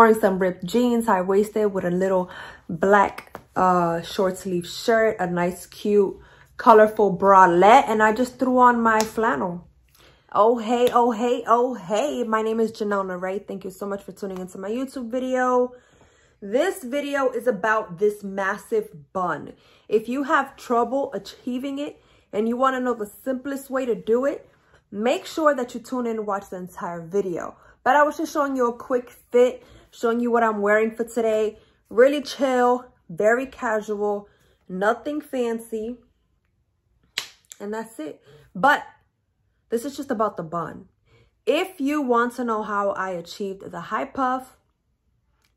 wearing some ripped jeans, high-waisted, with a little black short sleeve shirt, a nice cute colorful bralette, and I just threw on my flannel. Oh hey, oh hey, oh hey, my name is Ginelle Nere. Thank you so much for tuning into my YouTube video. This video is about this massive bun. If you have trouble achieving it and you want to know the simplest way to do it, make sure that you tune in and watch the entire video. But I was just showing you a quick fit, showing you what I'm wearing for today. Really chill, very casual, nothing fancy, and that's it. But this is just about the bun. If you want to know how I achieved the high puff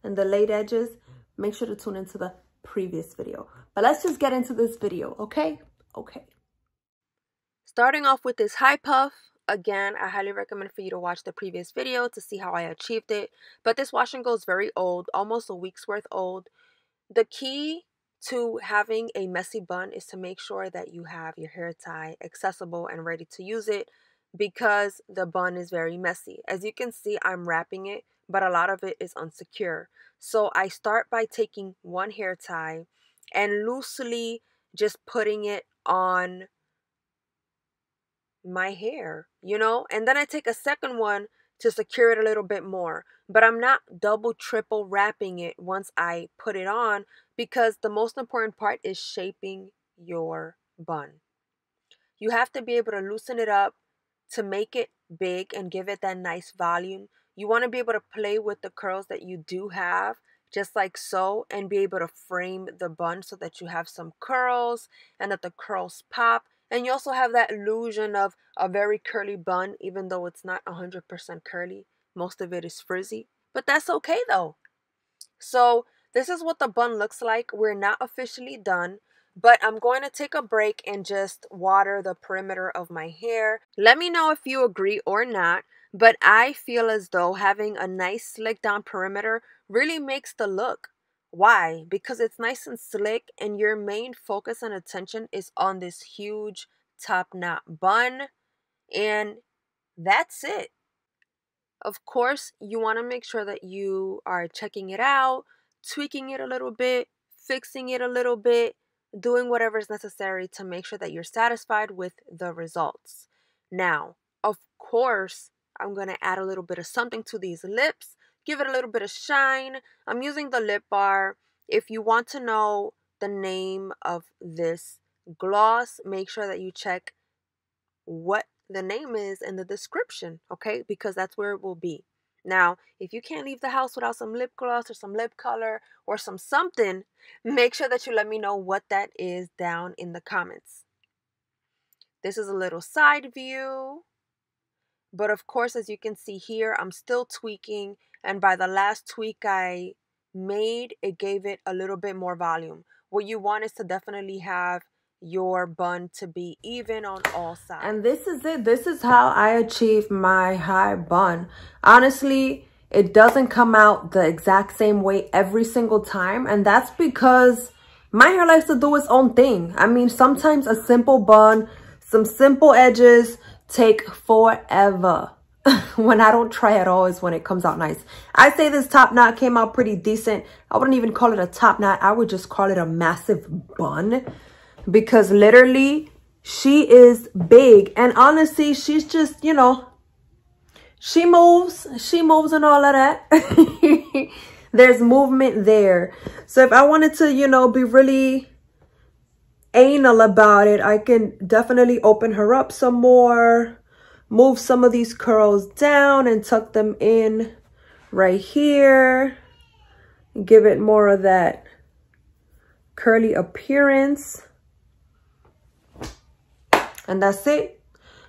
and the laid edges, make sure to tune into the previous video. But let's just get into this video, okay? Okay. Starting off with this high puff, again, I highly recommend for you to watch the previous video to see how I achieved it. But this wash and go is very old, almost a week's worth old. The key to having a messy bun is to make sure that you have your hair tie accessible and ready to use it, because the bun is very messy. As you can see, I'm wrapping it, but a lot of it is unsecure. So I start by taking one hair tie and loosely just putting it on my hair, you know, and then I take a second one to secure it a little bit more. But I'm not double, triple wrapping it once I put it on, because the most important part is shaping your bun. You have to be able to loosen it up to make it big and give it that nice volume. You want to be able to play with the curls that you do have, just like so, and be able to frame the bun so that you have some curls and that the curls pop. And you also have that illusion of a very curly bun, even though it's not 100% curly. Most of it is frizzy, but that's okay though. So this is what the bun looks like. We're not officially done, but I'm going to take a break and just water the perimeter of my hair. Let me know if you agree or not, but I feel as though having a nice slick down perimeter really makes the look. Why? Because it's nice and slick and your main focus and attention is on this huge top knot bun, and that's it. Of course, you want to make sure that you are checking it out, tweaking it a little bit, fixing it a little bit, doing whatever is necessary to make sure that you're satisfied with the results. Now, of course, I'm going to add a little bit of something to these lips, give it a little bit of shine. I'm using the lip bar. If you want to know the name of this gloss, make sure that you check what the name is in the description, okay? Because that's where it will be. Now, if you can't leave the house without some lip gloss or some lip color or some something, make sure that you let me know what that is down in the comments. This is a little side view. But of course, as you can see here, I'm still tweaking. And by the last tweak I made, it gave it a little bit more volume. What you want is to definitely have your bun to be even on all sides. And this is it. This is how I achieve my high bun. Honestly, it doesn't come out the exact same way every single time. And that's because my hair likes to do its own thing. I mean, sometimes a simple bun, some simple edges take forever. When I don't try at all is when it comes out nice. I say this top knot came out pretty decent. I wouldn't even call it a top knot. I would just call it a massive bun, because literally she is big. And honestly, she's just, you know, she moves and all of that. There's movement there. So if I wanted to, you know, be really anal about it, I can definitely open her up some more, move some of these curls down and tuck them in right here, give it more of that curly appearance. And that's it.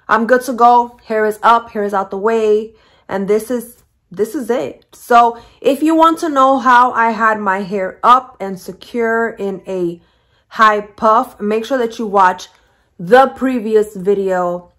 I'm good to go. Hair is up, hair is out the way, and this is it. So if you want to know how I had my hair up and secure in a high puff, make sure that you watch the previous video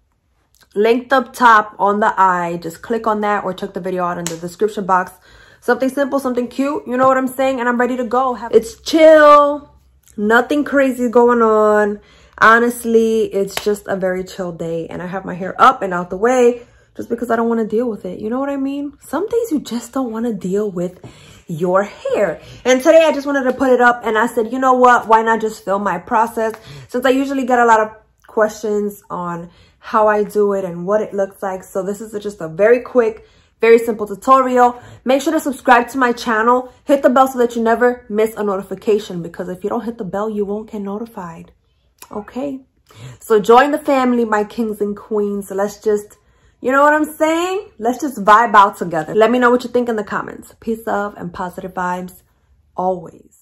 linked up top on the eye. Just click on that or check the video out in the description box. Something simple, something cute, you know what I'm saying? And I'm ready to go. It's chill, nothing crazy going on. Honestly, it's just a very chill day, and I have my hair up and out the way, just because I don't want to deal with it. You know what I mean? Some days you just don't want to deal with your hair. And today I just wanted to put it up, and I said, you know what? Why not just film my process? Since I usually get a lot of questions on how I do it and what it looks like. So this is just a very quick, very simple tutorial. Make sure to subscribe to my channel. Hit the bell so that you never miss a notification, because if you don't hit the bell, you won't get notified. Okay? So join the family, my kings and queens. So let's just, you know what I'm saying? Let's just vibe out together. Let me know what you think in the comments. Peace, love, and positive vibes always.